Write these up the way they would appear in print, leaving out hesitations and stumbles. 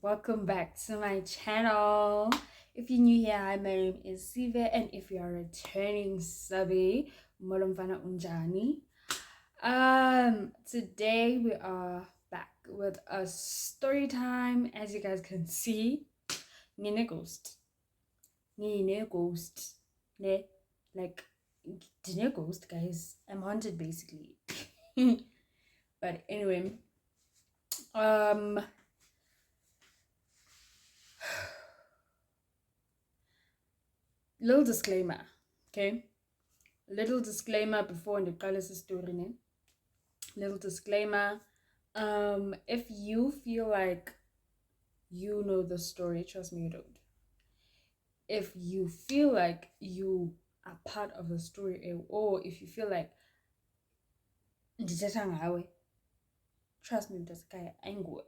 welcome back to my channel. If you're new here, hi, my name is Sive, and if you are returning subby, Molomfana Unjani. Today we are back with a story time. As you guys can see, Nine Ghost. Nine Ghost. Ne, like, Nine Ghost, guys. I'm haunted basically. But anyway, little disclaimer, okay? Little disclaimer before the colors story, ne? Little disclaimer. If you feel like you know the story, trust me, you don't. If you feel like you are part of the story, or if you feel like trust me, this guy angry.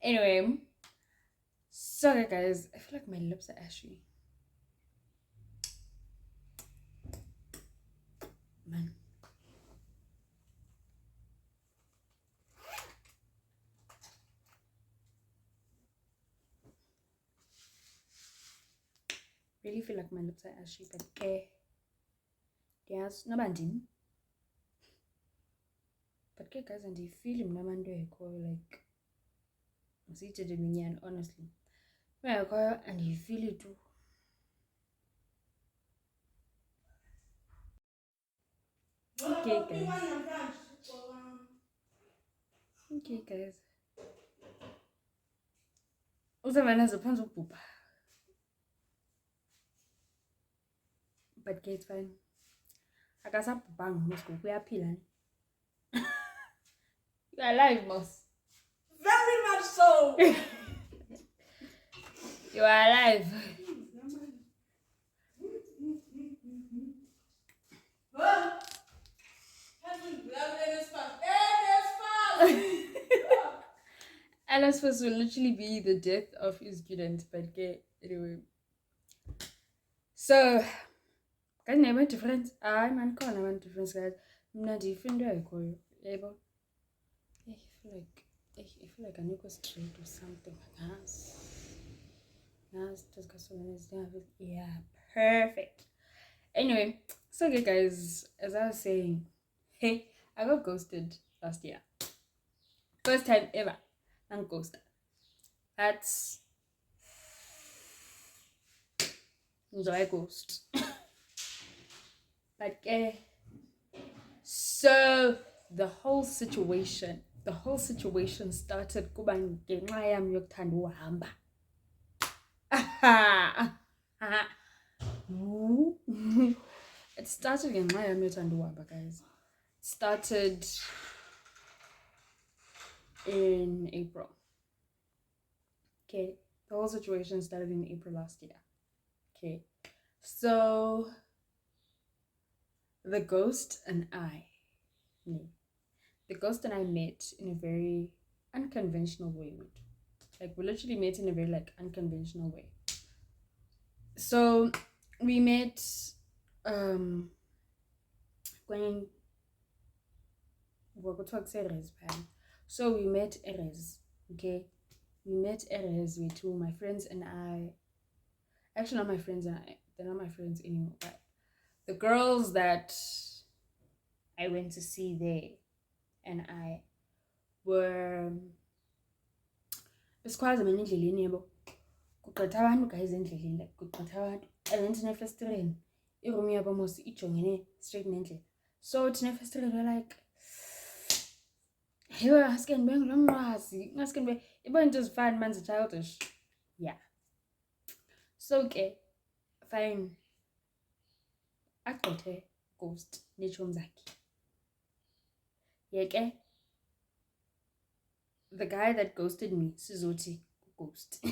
Anyway, sorry guys, I feel like my lips are ashy. Man. Really feel like my lips are ashy, but okay. Yes, no banding. But okay, guys, and you feel him like seated in Minyan, honestly. And you feel it too. Okay, guys. Okay, guys. Uzamana zophansi ukubhubha. But okay, it's fine. Akasabhubhanga uMosi uyaphila ne. You are alive, Mos. Very much so. You are alive. NSFAS will literally be the death of his students, but okay, anyway. So, guys, I went to friends. I went to friends, guys. I'm not different. I feel like I need to go straight or something. Yeah, perfect. Anyway, so okay, guys, as I was saying, hey, I got ghosted last year. First time ever, I'm ghosted. That's enjoy ghost. But so the whole situation started kuba ngenxa yami yokuthanda uhamba. It started ngenxa yami yokuthanda uhamba, guys. It started in April. Okay, the whole situation started in April last year. Okay, so the ghost and I met in a very unconventional way. Like, we literally met in a very unconventional way. So we met when we're talking Erez. So we met Erez. Okay, we met Erez with two, my friends and I. Actually, not my friends and I. They're not my friends anymore. But the girls that I went to see there and I were besikwazi mina endleleni yebo kugqitha abantu guys endleleni, like kugqitha abantu and then thina efestireni iroom yabo mos ijongene straight nendlela. So thina efestireni we're like, hey, aske ndibe ngulo mnqwazi, ngaske ndibe ibo into ezifana manzi childish. Yeah, so okay, fine, agqithe ghost neetshomi zakhe. Yeke the guy that ghosted me sizothi ghost.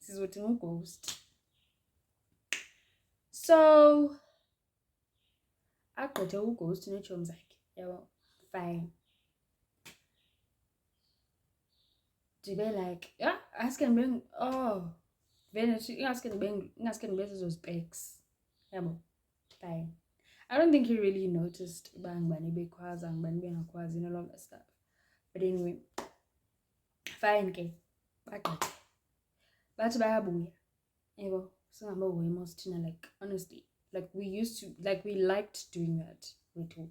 Sizothi ngughost. So agqithe ughost neetshomi zakhe, yabo, fine. Ndibe like, yeah, aske ndibe vele ingaske ndibe zezo specs, yabo, fine. I don't think he really noticed uba ngibani bekhwaza ngibani bengakwazi and all of that stuff. But anyway, Fine ke. Bathi bayabuya. Yebo, singabahoyi most thina, like honestly. Like we used to, like we liked doing that wethu.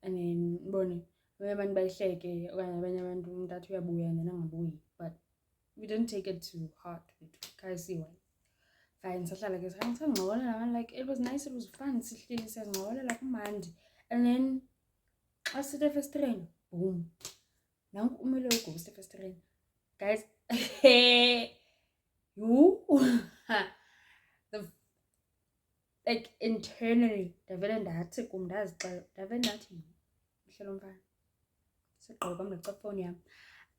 And then bone abantu bayihleke okanye abanye abantu umuntu athi uyabuya and then angabuyi. But we didn't take it too hard wethu. Khayisi why. Fine, sahlala ke sangcokolela, like it was nice, it was fun. Sihleli siyangcokolela kumandi. And then xa sithe efestireni, boom. Nanku umele ughost efestireni. Guys, you the like internally ndavele ndathi kum ndazixela ndavele ndathi mhlelo mfana sigqiba kwam ndacapha ifowuni yam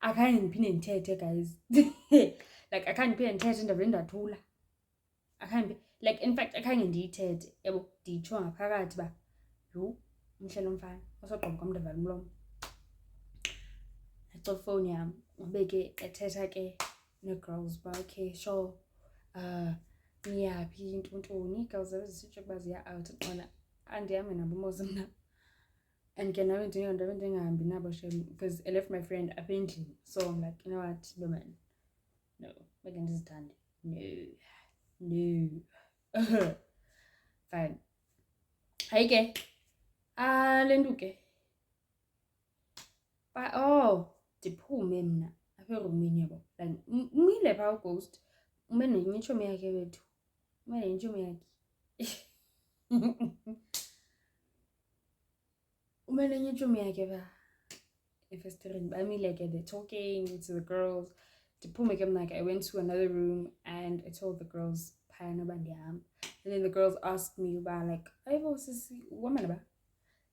akhange ndiphinde ndithethe guys. Like akhange ndiphinde ndithethe ndavele ndathula akhange like in fact akhange ndiyithethe yabo ndiyitsho ngaphakathi uba yho mhlelo mfana wasogqiba kwam ndavala umlomo ndacapha ifowuni yam ube ke ethetha ke ne-girls uba okay sure niyaphi intontoni girls zabe zisitsho ukuba ziya out xona andihambi nabo mos mna and ke nawe ndingahambi nabo shem because I left my friend apha endlini. So I'm like, you know what, man, no, beke ndizithande, no. Fine. Hayi ke le nto ke ndiphume mna apha erumini yabo like umile phaa ughost ume nenye itshomi yakhe wethu ume nenye itshomi yakhe ume nenye itshomi yakhe phaa efestireni bamile ke they're talking to the girls. Ndiphume ke mna ke I went to another room and I told the girls phayana uba ndihamba. And then the girls asked me uba like ayibo sisi uhamba naba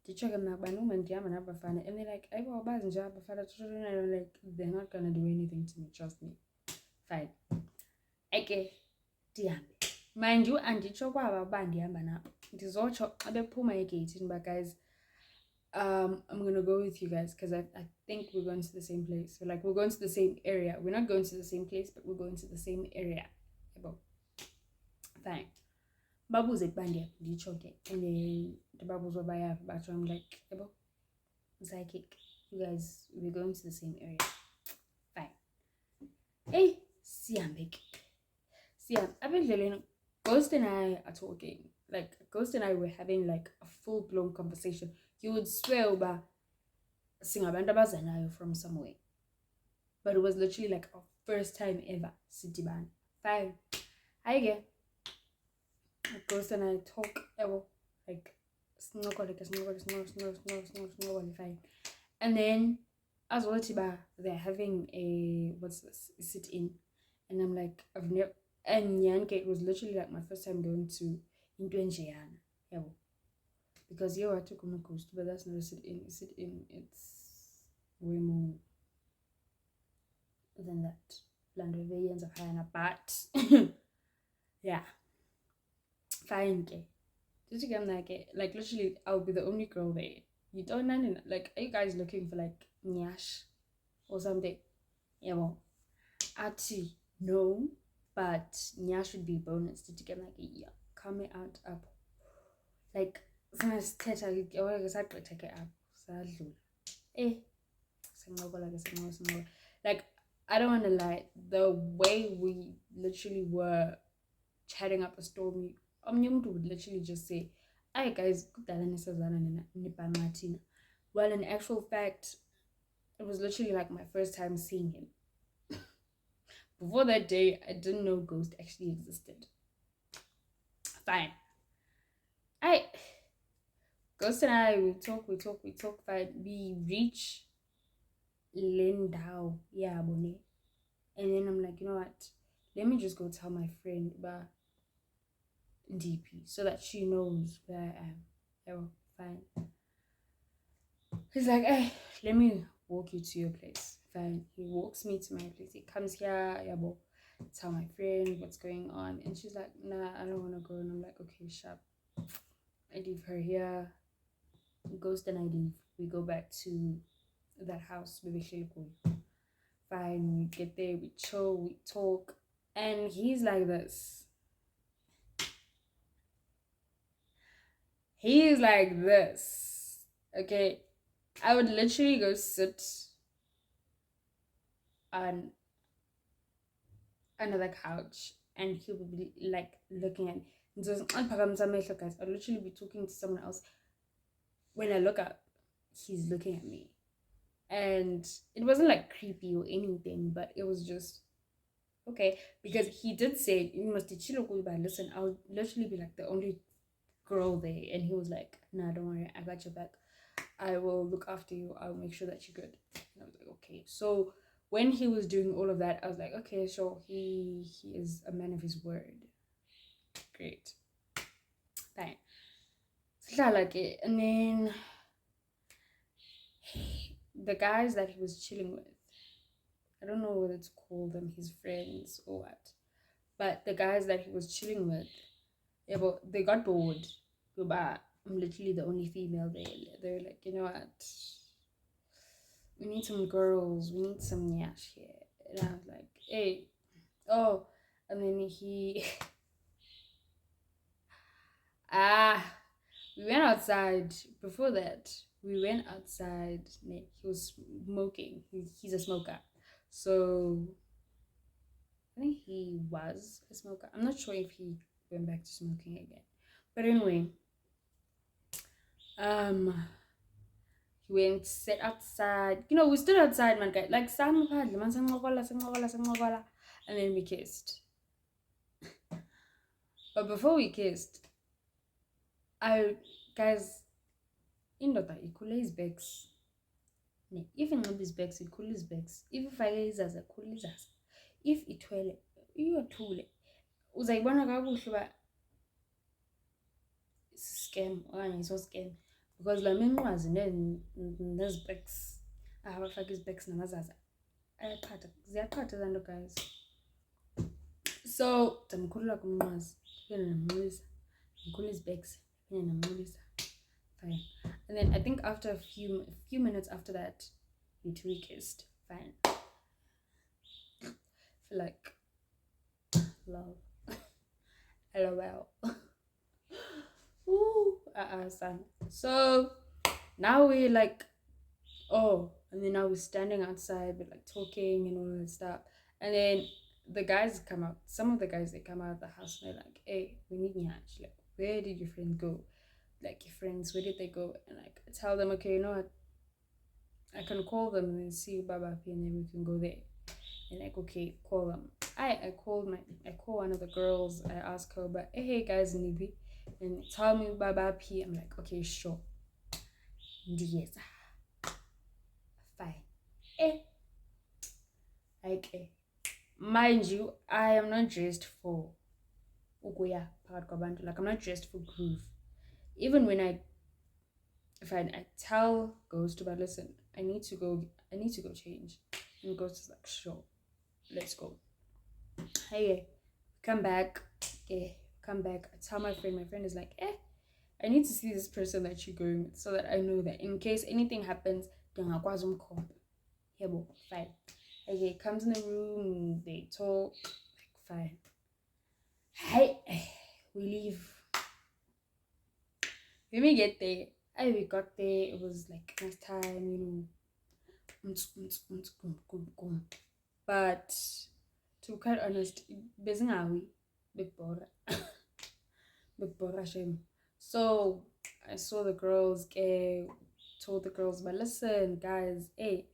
nditsho ke mna ubani uma ndihamba nabafana and they're like ayibo abazi nje abafana like they're not gonna do anything to me, trust me. Fine. Eke ndihambe mind you anditsho kwaba uba ndihamba nabo ndizotsho xa bephuma egeyithini uba guys I'm gonna go with you guys because I think we're going to the same place. So like we're going to the same area. We're not going to the same place, but we're going to the same area. Fine. Babuze kubandi nditsho ke and then the babuz were by but I'm like psychic, you guys, we're going to the same area. Fine. Hey, sihambe ke. Siyam Ghost and I are talking. Like Ghost and I were having like a full-blown conversation. You would swear uba singabantu abazanayo from somewhere. But it was literally like our first time ever sidibana. Fine. Hayi ke Ghost and I talk like fine. And then as well they're having a sit-in. And I'm like, I've never, and Nyanke, it was literally like my first time going to into Njiana. Because I took on a coast, but that's not a sit-in. It's way more than that. Landovarians of Hannah, but yeah. Fine. Did you get like literally I'll be the only girl there. You don't know, like, are you guys looking for like Nyash or something? Yeah, well, Ati, no, but Nyash would be bonus. Did you get like a year coming out up? Like, like I don't want to lie, the way we literally were chatting up a storm, would literally just say, "Hi guys, well, in actual fact, it was literally like my first time seeing him. Before that day, I didn't know Ghost actually existed. Fine. Ghost and I, we talk, fine. We reach Lindau, yeah, Bone. And then I'm like, you know what? Let me just go tell my friend about DP so that she knows where I am. Yeah, well, fine. He's like, hey, let me walk you to your place. Fine. He walks me to my place. He comes here, yeah, well, tell my friend what's going on. And she's like, nah, I don't want to go. And I'm like, okay, sharp. I leave her here. Ghost and I leave. We go back to that house. Fine, we get there, we chill, we talk. And he's like this. He's like this. Okay. I would literally go sit on another couch, and he would be like looking at me. And so guys, I'd literally be talking to someone else. When I look up, he's looking at me. And it wasn't like creepy or anything, but it was just okay, because he did say, you must listen, I'll literally be like the only girl there. And he was like, nah, don't worry, I got your back. I will look after you. I'll make sure that you're good. And I was like, okay. So when he was doing all of that, I was like, okay, so he is a man of his word. Great. Fine. And then the guys that he was chilling with, I don't know whether to call them his friends or what, but the guys that he was chilling with, yeah, but they got bored. But I'm literally the only female there. They're like, you know what? We need some girls. We need some nyash here. And I was like, hey, oh. And then he, we went outside. Before that, we went outside. He was smoking. He's a smoker. So I think he was a smoker. I'm not sure if he went back to smoking again. But anyway, he went, sit outside. You know, we stood outside, man, guy. Like, and then we kissed. But before we kissed, guys, indoda ikhule izibheks. If inxiba izibheks, ikhule izibheks. If ifake izaza, ikhule izaza. If ithwele, iyothule. Uzayibona kakuhle uba scam okanye so scam, because la minqwazi nezibheks abafaka izibheks namazaza ziyaqhatha zanto, guys. So ndamkhulula kumnqwazi, phinde ndamnxulisa, ndamkhulula izibheks, phinde ndamnxulisa. Fine. And then I think after a few minutes after that, we two kissed. Fine. I feel like love. LOL. Ooh, son. So now we're like, oh, and then now we're standing outside, we're like talking and all that stuff. And then the guys come out. Some of the guys, they come out of the house and they're like, hey, we need Nyash. Like, where did your friend go? Like, your friends, where did they go? And like, I tell them, okay, you know what? I can call them and then see Baba P, and then we can go there. And like, okay, call them. I call one of the girls. I ask her, but hey guys, Nibi, and tell me Baba P. I'm like, okay, sure. Yes, fine. Like, mind you, I am not dressed for ukuya phakathi, like I'm not dressed for groove. Even when I tell Ghost about, listen, I need to go change, and Ghost is like, sure, let's go. Hey, come back. I tell my friend is like, I need to see this person that you're going with, so that I know that in case anything happens, fine. Okay, comes in the room, they talk, like, fine. Hey, we leave. When we get there, we got there, it was like nice time, but to be quite honest, big bora shame. So I saw the girls, told the girls, but listen, guys, hey,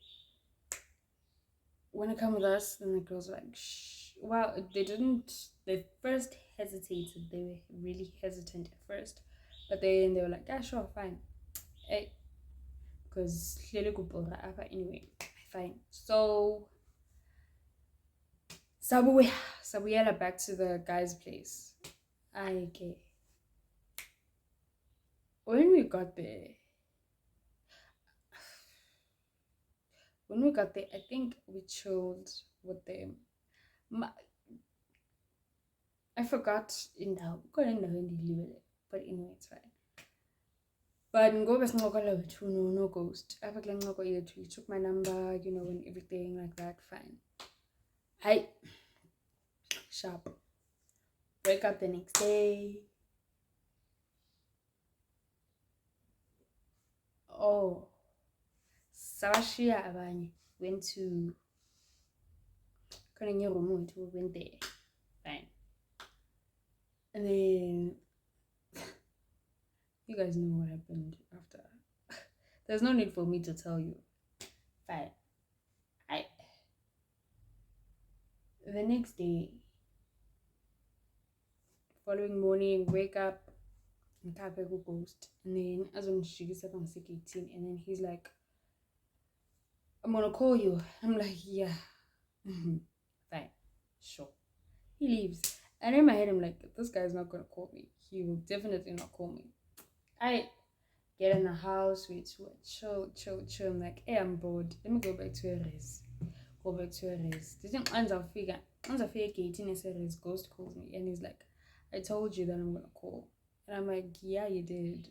wanna come with us? Then the girls were like, shh. Well, they first hesitated. They were really hesitant at first, but then they were like, yeah, sure, fine. Hey, because anyway, fine. So Sabuyela back to the guy's place. Okay. When we got there, I think we chilled with them. I forgot in the but anyway, it's fine. But ngoba sincokola wethu no Ghost. After kule ncoko yethu, he took my number, and everything like that. Fine. Hi. Sharp. Wake up the next day. Oh. Sawashiya abanye went to We went there. Fine. And then you guys know what happened after. There's no need for me to tell you. Fine. The next day, following morning, wake up, and go ghost. And then as when she gets up, I'm 18, and then he's like, I'm gonna call you. I'm like, yeah. Fine. Sure. He leaves. And in my head, I'm like, this guy's not gonna call me. He will definitely not call me. I get in the house, we chill. I'm like, hey, I'm bored. Let me go back to a res. The thing once I figure 18 res, ghost calls me and he's like, I told you that I'm gonna call. And I'm like, yeah, you did.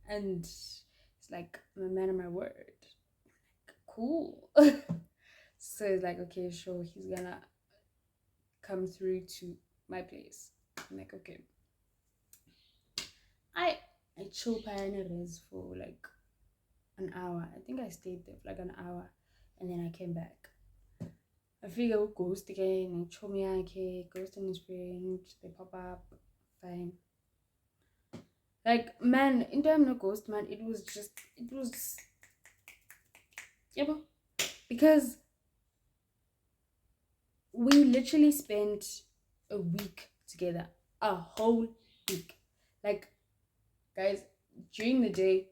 And it's like, I'm a man of my word. Like, cool. So it's like, okay, sure, he's gonna come through to my place. I'm like, okay. I chill res for like an hour. I think I stayed there for like an hour and then I came back. I figure ghost again and Chomiake, ghost and his friend, they pop up, fine. Like, man, in time of ghost, man, it was yeah, because we literally spent a week together, a whole week. Like, guys, during the day,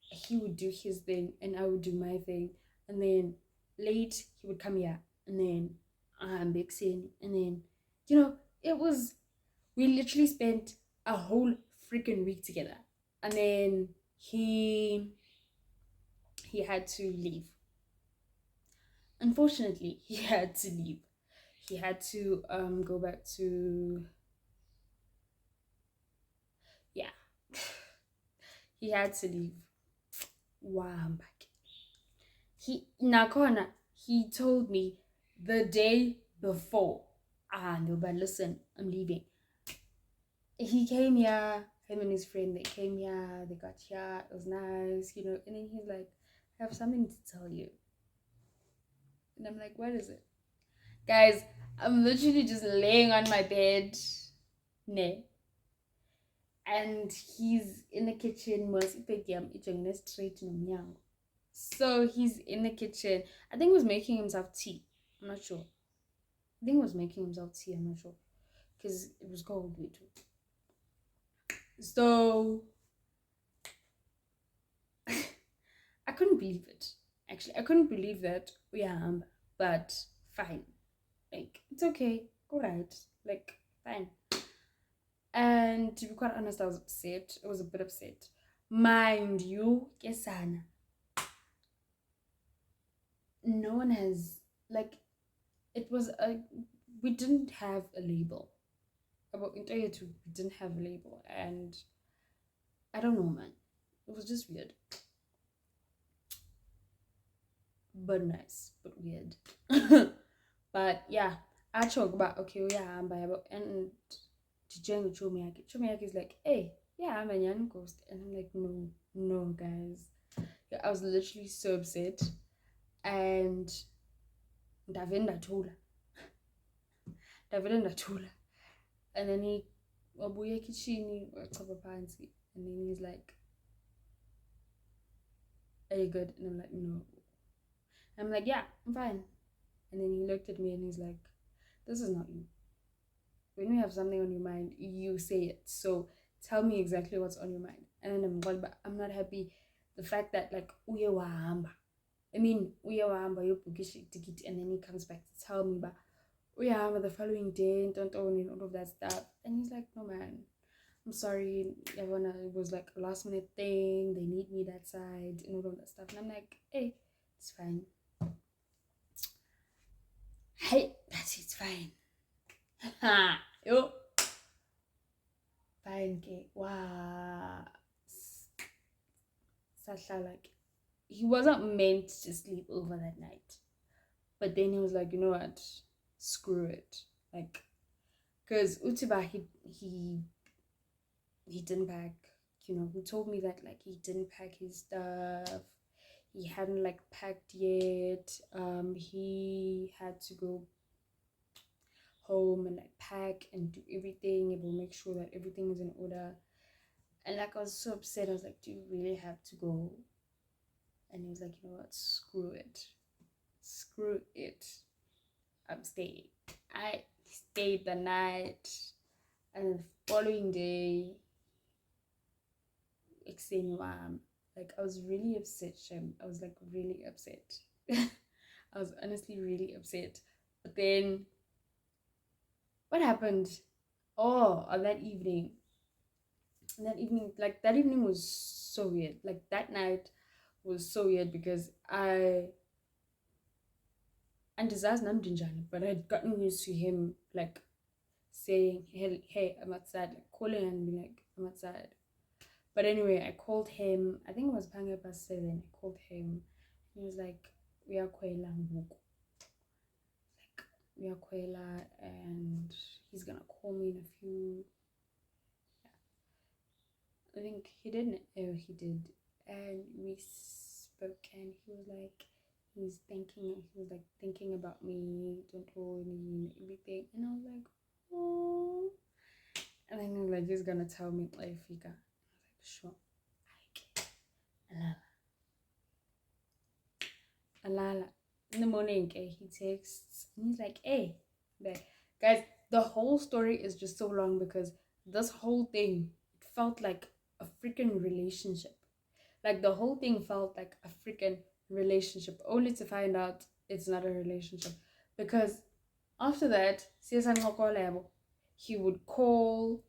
he would do his thing and I would do my thing, and then late he would come here, and then I'm mixing, and then we literally spent a whole freaking week together, and then he had to leave. Unfortunately, he had to leave. He had to go back to, yeah. He had to leave. Wow, I'm back. He told me the day before, no, but listen, I'm leaving. He came here, him and his friend, they came here, they got here, it was nice, and then he's like, I have something to tell you. And I'm like, what is it? Guys, I'm literally just laying on my bed, and he's in the kitchen, so he's in the kitchen. I think he was making himself tea. I'm not sure. I'm not sure. Because it was cold. So I couldn't believe it. Actually, I couldn't believe that. Yeah, but fine. Like, it's okay. Alright. Like, fine. And to be quite honest, I was upset. I was a bit upset. Mind you, Kesana, no one has, like, we didn't have a label. About entire two, we didn't have a label, and I don't know, man. It was just weird. But nice, but weird. But yeah, I talk about, okay, yeah, I'm by about, and to join Chomiaki is like, hey, yeah, I'm a young ghost. And I'm like, no, guys. Yeah, I was literally so upset. And Davenda Tula. And then he wabuya kitchini pansi, and then he's like, are you good? And I'm like, no. I'm like, yeah, I'm fine. And then he looked at me and he's like, this is not you. When you have something on your mind, you say it. So tell me exactly what's on your mind. And then I'm not happy the fact that, like, uye wahamba. I mean, uye wahamba you book ticket, and then he comes back to tell me, but uyahamba the following day and all of that stuff. And he's like, no, man, I'm sorry, everyone, it was like a last minute thing, they need me that side and all of that stuff. And I'm like, hey, it's fine. Hey, it's fine. Yo. Fine, okay. Wow. Sasha, like, he wasn't meant to sleep over that night. But then he was like, you know what? Screw it. Like, because Utiba, he didn't pack. He told me that, like, he didn't pack his stuff. he hadn't like packed yet. He had to go home and like pack and do everything. It will make sure that everything is in order. And like I was so upset. I was like, do you really have to go? And he was like, you know what? Screw it. Screw it. I'm staying. I stayed the night, and the following day, like I was really upset, Shem. I was like really upset. I was honestly really upset. But then what happened? Oh, on that evening was so weird. Like that night was so weird because I and but I'd gotten used to him like saying, hey, I'm outside, like calling and being like, I'm outside. But anyway, I called him. I think it was past 7. I called him. He was like, we are Kwela Nguku. Like, we are Kwela, and he's gonna call me in a few. I think he didn't. Oh, he did. And we spoke, and he was like, he was like thinking about me, don't worry me, and everything. And I was like, oh. And then he was like, he's gonna tell me if he got. I was like, sure. Alala. In the morning, he texts and he's like, hey, there. Guys, the whole story is just so long because this whole thing, it felt like a freaking relationship. Like the whole thing felt like a freaking relationship, only to find out it's not a relationship. Because after that, he would call,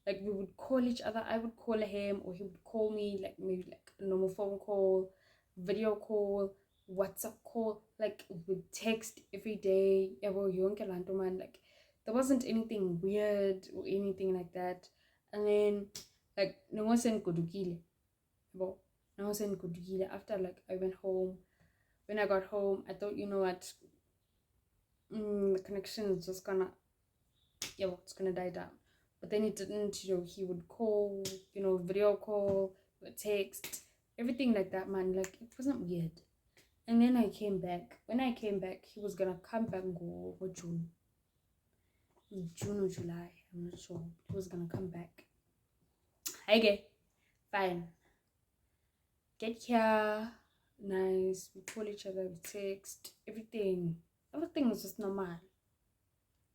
like we would call each other. I would call him, or he would call me, like maybe like a normal phone call, video call, WhatsApp call, like with text every day. Like there wasn't anything weird or anything like that. And then like no one sent Kodukile. No one sent Kodukile. After like I went home. When I got home, I thought, you know what, the connection is just gonna it's gonna die down. But then it didn't. He would call, video call, text, everything like that, man. Like it wasn't weird. And then I came back. When I came back, he was gonna come back and go June. June or July, I'm not sure. He was gonna come back. Okay, fine. Get here, nice. We call each other, we text, everything. Everything was just normal.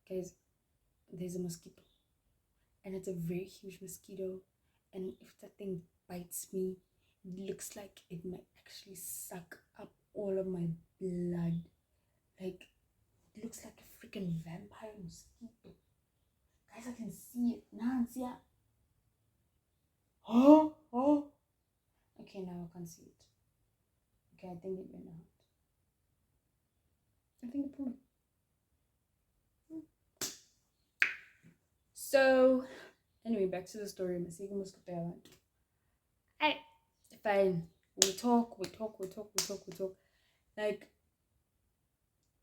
Guys, there's a mosquito. And it's a very huge mosquito. And if that thing bites me, it looks like it might actually suck up all of my blood. Like, it looks like a freaking vampire mosquito. Guys, I can see it. Nansia. Oh. Okay, now I can see it. Okay, I think it went out. I think it probably. So, anyway, back to the story. Fine. We talk. Like,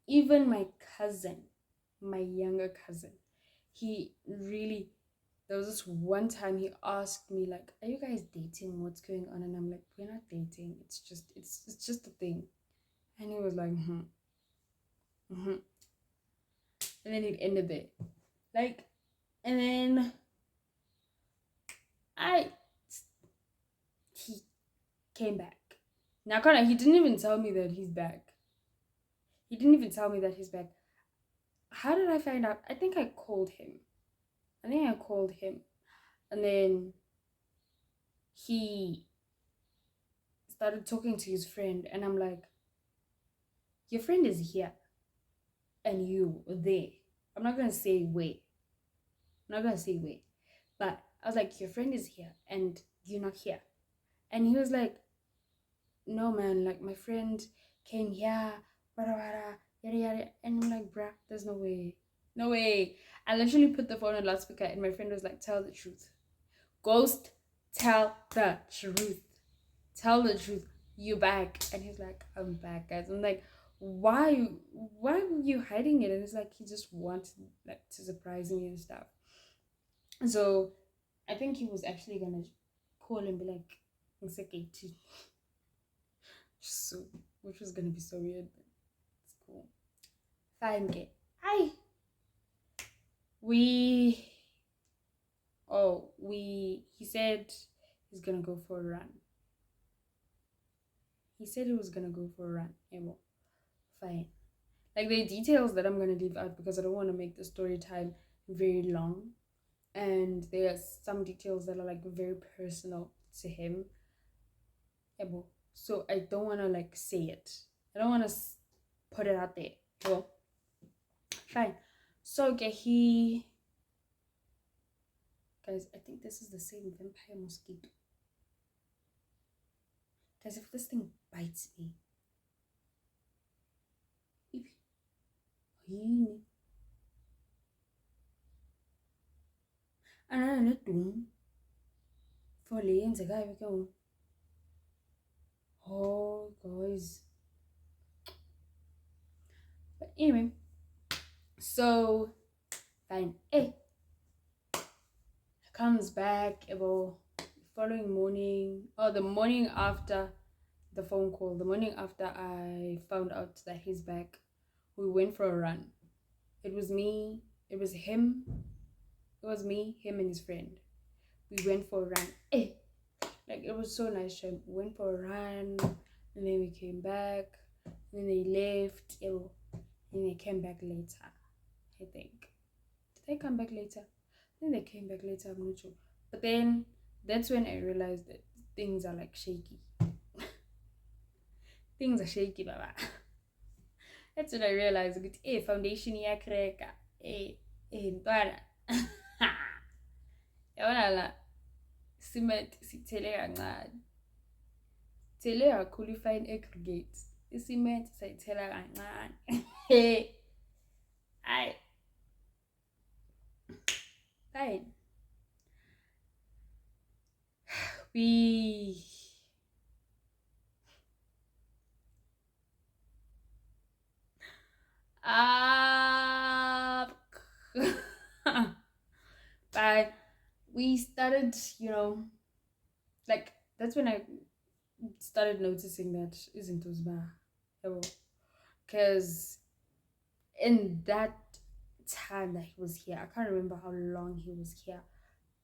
even my cousin, my younger cousin, there was this one time he asked me, like, are you guys dating? What's going on? And I'm like, we're not dating. It's just a thing. And he was like, and then it ended there. Like, and then he came back. Now, he didn't even tell me that he's back. How did I find out? I think I called him. And then he started talking to his friend, and I'm like, your friend is here and you there. I'm not gonna say wait, but I was like, your friend is here and you're not here. And he was like, no man, like my friend came here, yada yada. And I'm like, bruh, there's no way. I literally put the phone on loudspeaker, and my friend was like, tell the truth, ghost, tell the truth, you back. And he's like, I'm back, guys. I'm like, why were you hiding it? And it's like, he just wanted like to surprise me and stuff. So I think he was actually gonna call and be like, So, which was gonna be so weird, but it's cool. Fine, get. Hi. We. He said he's gonna go for a run. He said he was gonna go for a run. Emo. Fine. Like, the details that I'm gonna leave out because I don't want to make the story time very long. And there are some details that are like very personal to him. Emo. So I don't want to like say it. I don't want to put it out there. Well, fine. So okay, guys, I think this is the same vampire mosquito. Guys, if this thing bites me, oh guys. But anyway, so fine. Hey, comes back about following morning or the morning after the phone call, the morning after I found out that he's back. We went for a run. It was me, it was him, it was me, him and his friend. We went for a run. Hey, like it was so nice. We went for a run and then we came back and then they left. And they came back later, I think. Did they come back later? I think they came back later, I'm not sure. But then that's when I realized that things are like shaky. Things are shaky, baba. That's when I realized that foundation ya crack. Ntwana. Yabona la cement sithele kancane. Thele kakhulu ifine aggregate. Icement sayithela kancane. Hayi. Fine. We but we started, like that's when I started noticing that isn't Uzba. Because in that time that he was here, I can't remember how long he was here,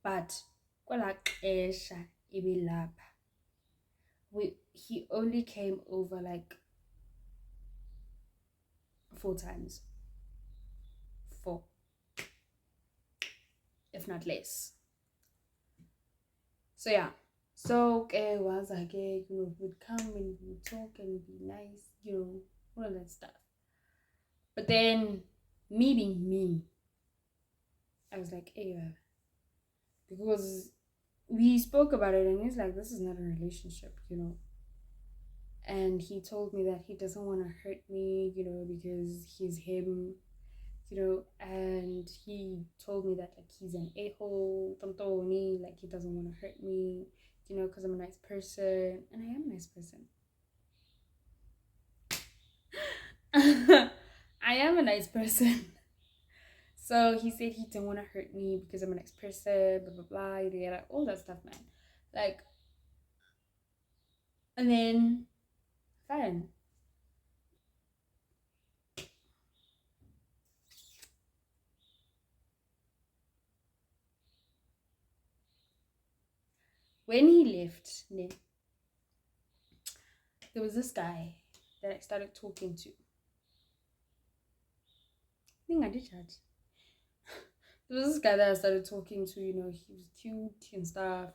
but he only came over like 4 times. 4, if not less. So yeah. So was again, would come and would talk and be nice, all that stuff. But then meeting me, I was like, because we spoke about it and he's like, this is not a relationship, And he told me that he doesn't want to hurt me, because he's him, and he told me that like he's an a-hole, like he doesn't want to hurt me, because I'm a nice person, and I am a nice person. I am a nice person. So he said he didn't want to hurt me because I'm a nice person, blah blah blah, yada, all that stuff, man. Like, and then fine. When he left, there was this guy that I started talking to. I think I did chat. There was this guy that I started talking to, he was cute and stuff,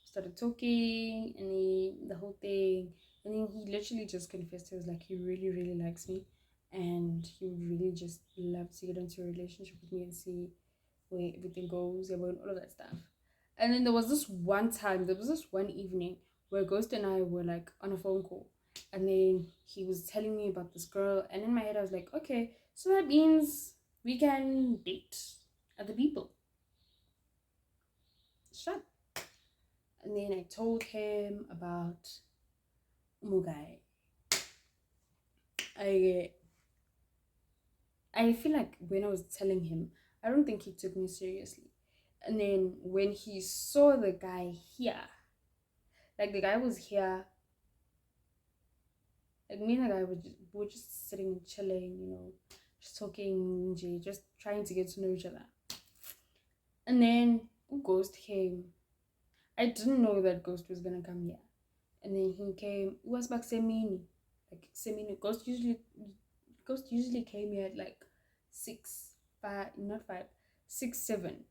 started talking and the whole thing. And then he literally just confessed, he was like, he really, really likes me. And he would really just love to get into a relationship with me and see where everything goes and all of that stuff. And then there was this one evening where Ghost and I were like on a phone call. And then he was telling me about this girl. And in my head, I was like, okay, so that means we can date other people. Sure. And then I told him about Mugai. I feel like when I was telling him, I don't think he took me seriously. And then when he saw the guy here, like the guy was here Like me and the guy were just sitting and chilling, just talking, just trying to get to know each other. And then Ghost came. I didn't know that Ghost was gonna come here. And then he came. It was back Semini. Like Semini. Ghost usually came here at like 6, 5, not 5, 6, 7.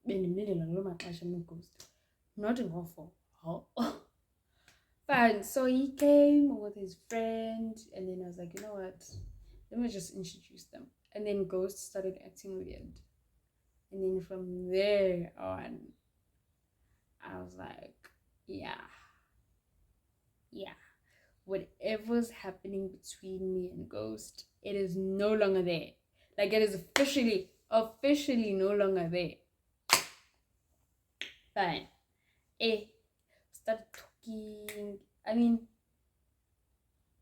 In the middle of my Ghost. Not in awful. Oh. Fine. So he came with his friend, and then I was like, you know what? Let me just introduce them. And then Ghost started acting weird. And then from there on, I was like, yeah. Whatever's happening between me and Ghost, it is no longer there. Like, it is officially no longer there. Fine. Started talking. I mean,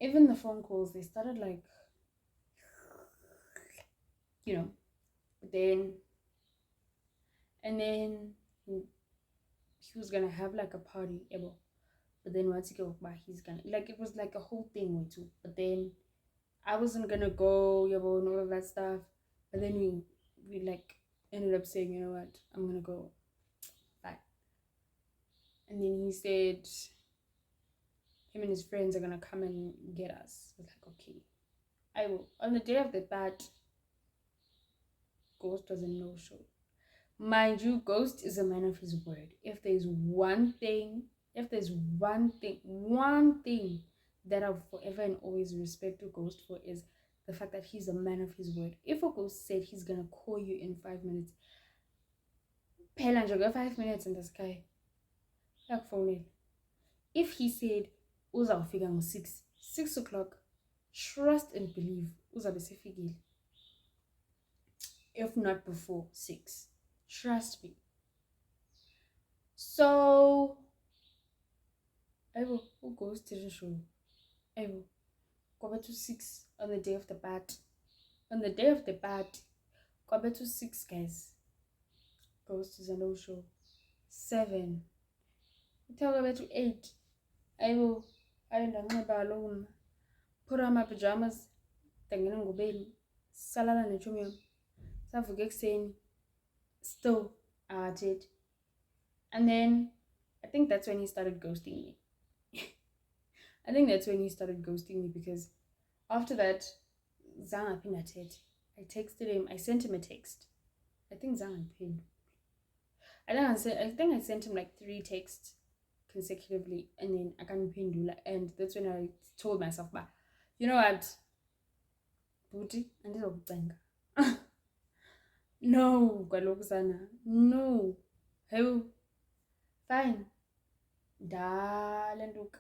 even the phone calls, they started like, and then he was gonna have like a party, but then once he go back, he's gonna, like, it was like a whole thing way too. But then I wasn't gonna go, and all of that stuff. But then we like ended up saying, you know what, I'm gonna go. Bye. And then he said him and his friends are gonna come and get us. I was like, okay, I will. On the day of the bat, Ghost was a no-show. Mind you, Ghost is a man of his word. If there's one thing that I'll forever and always respect a Ghost for, is the fact that he's a man of his word. If a Ghost said he's gonna call you in 5 minutes, phela nje go 5 minutes in the sky, yakufonela. If he said uzawufika ngo-6 o'clock, trust and believe uzabe sefikile. If not before 6, trust me. So Ghost didn't show. Go to 6 on the day of the bat. On the day of the bat, go to 6, guys. Ghost is a no show. 7. Tell go to 8. I don't alone. Put on my pajamas. Tangina ngubeni. Salala nechomi yami. Savuka ekuseni. Still at it. And then I think that's when he started ghosting me. Because after that, Zanga Pinatet. I texted him. I sent him a text. I think Zanga pinned. I think I sent him like 3 texts consecutively, and then I can't pin. And that's when I told myself, "Bah, you know what, Booty, and this bang." No, no. Hey, fine. Darling,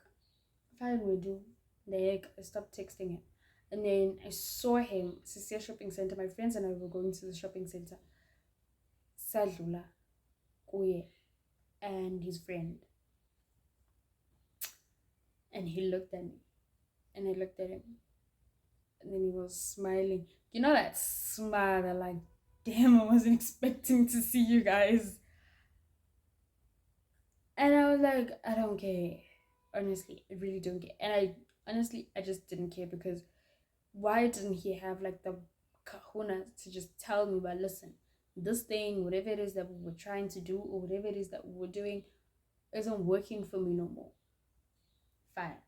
fine, we do. I stopped texting him. And then I saw him, Sisia Shopping Center. My friends and I were going to the shopping center. Sadlula, Kuye, and his friend. And he looked at me. And I looked at him. And then he was smiling. You know that smile, like, damn, I wasn't expecting to see you guys. And I was like, I don't care. Honestly, I really don't care. And I just didn't care, because why didn't he have like the kahuna to just tell me, but listen, this thing, whatever it is that we were trying to do, or whatever it is that we were doing, isn't working for me no more. Fine.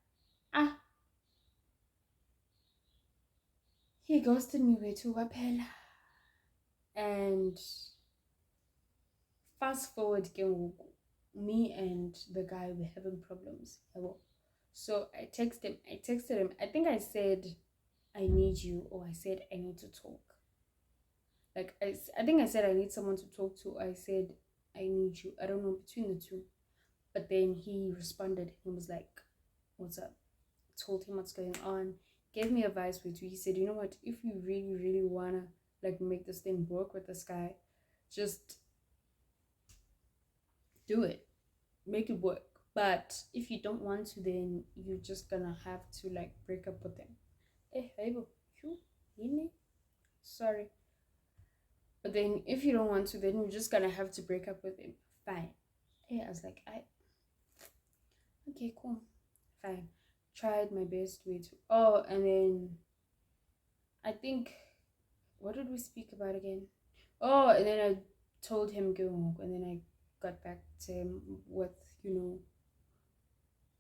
He ghosted me way too wapela. And fast forward, me and the guy were having problems. So I texted him. I think I said, I need you, or I said I need to talk. Like, I think I said I need someone to talk to. I said I need you. I don't know, between the two. But then he responded. He was like, what's up? Told him what's going on. Gave me advice with you. He said, you know what? If you really, really wanna like make this thing work with this guy, just do it. Make it work. But if you don't want to, then you're just gonna have to like break up with him. Sorry. But then if you don't want to, then you're just gonna have to break up with him. Fine. I was like, okay, cool. Fine. tried my best way to. Oh, and then I think, what did we speak about again? Oh, and then I told him go, and then I got back to him with,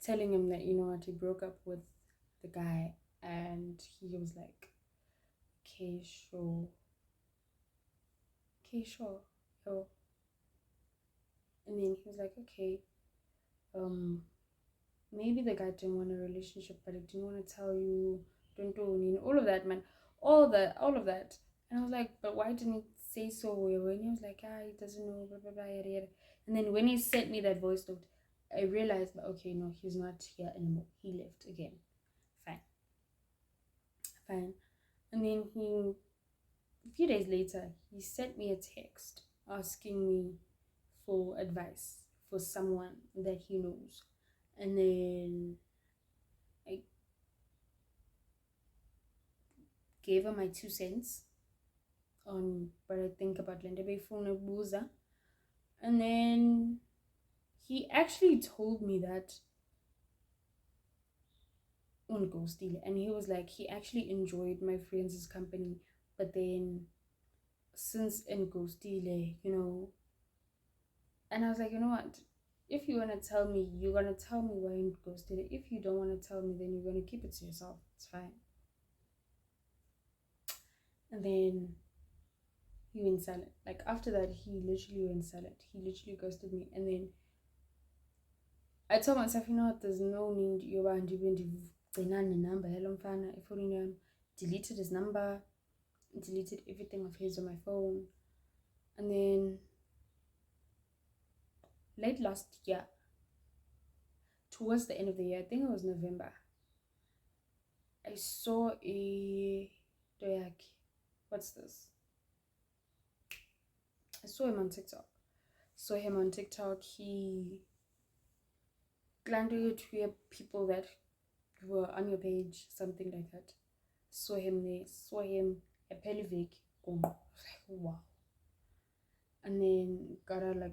telling him that, what, he broke up with the guy, and he was like, okay, sure. Okay, sure. Yo. And then he was like, okay, maybe the guy didn't want a relationship, but he didn't want to tell you, don't do all of that, man. All of that. And I was like, but why didn't he say so? When he was like, he doesn't know, blah, blah, blah, yada, yada. And then when he sent me that voice note, I realized, okay, no, he's not here anymore. He left again. Fine. And then a few days later, he sent me a text asking me for advice for someone that he knows. And then I gave him my 2 cents on what I think about Lendebe Buza. And then he actually told me that on Ghostile, and he was like, he actually enjoyed my friends' company, but then since in Ghostile, and I was like, you know what? If you want to tell me, you're going to tell me why you ghosted it. If you don't want to tell me, then you're going to keep it to yourself. It's fine. And then he went silent. Like, after that, he literally went silent. He literally ghosted me. And then I told myself, you know what? There's no need. You're number. Deleted his number. Deleted everything of his on my phone. And then late last year, towards the end of the year, I think it was November, I saw what's this? I saw him on TikTok. He glad you to people that were on your page, something like that. Saw him there, saw him a pelvic. Wow. And then got a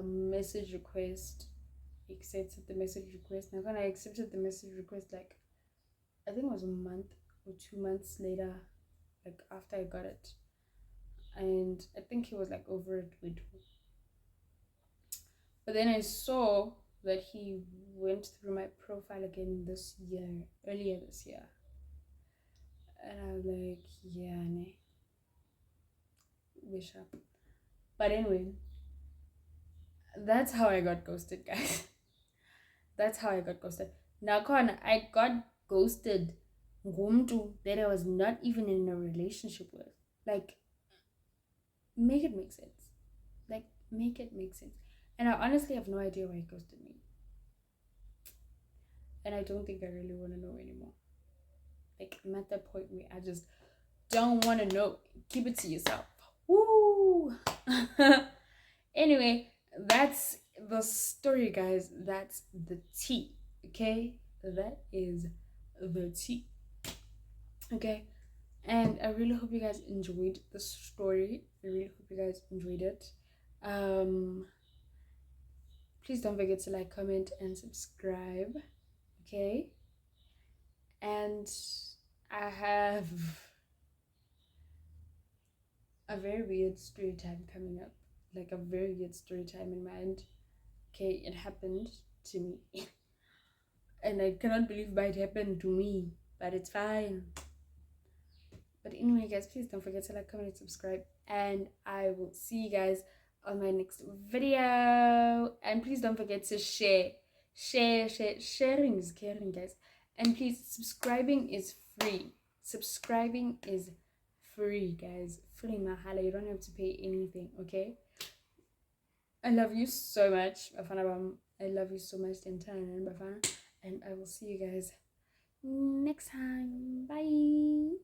message request. Accepted the message request. Now when I accepted the message request, like I think it was a month or 2 months later, like after I got it. And I think he was like over it with. But then I saw that he went through my profile again earlier this year. And I was like, yeah, ne. Wish up. But anyway, that's how I got ghosted, guys. That's how I got ghosted. Now, I got ghosted that I was not even in a relationship with. Like, make it make sense. Make it make sense. And I honestly have no idea why he ghosted me. And I don't think I really want to know anymore. Like, I'm at that point where I just don't want to know. Keep it to yourself. Woo! Anyway, that's the story, guys. That's the tea. Okay? That is the tea. Okay? And I really hope you guys enjoyed the story. I really hope you guys enjoyed it. Please don't forget to like, comment, and subscribe. Okay? And I have a very weird story time coming up. Like a very weird story time in mind. Okay, it happened to me. And I cannot believe why it happened to me. But it's fine. But anyway, guys, please don't forget to like, comment, and subscribe. And I will see you guys on my next video. And please don't forget to share. Sharing is caring, guys. And please, subscribing is free. Subscribing is free, guys. Free mahala. You don't have to pay anything, okay? I love you so much. I love you so much. And I will see you guys next time. Bye.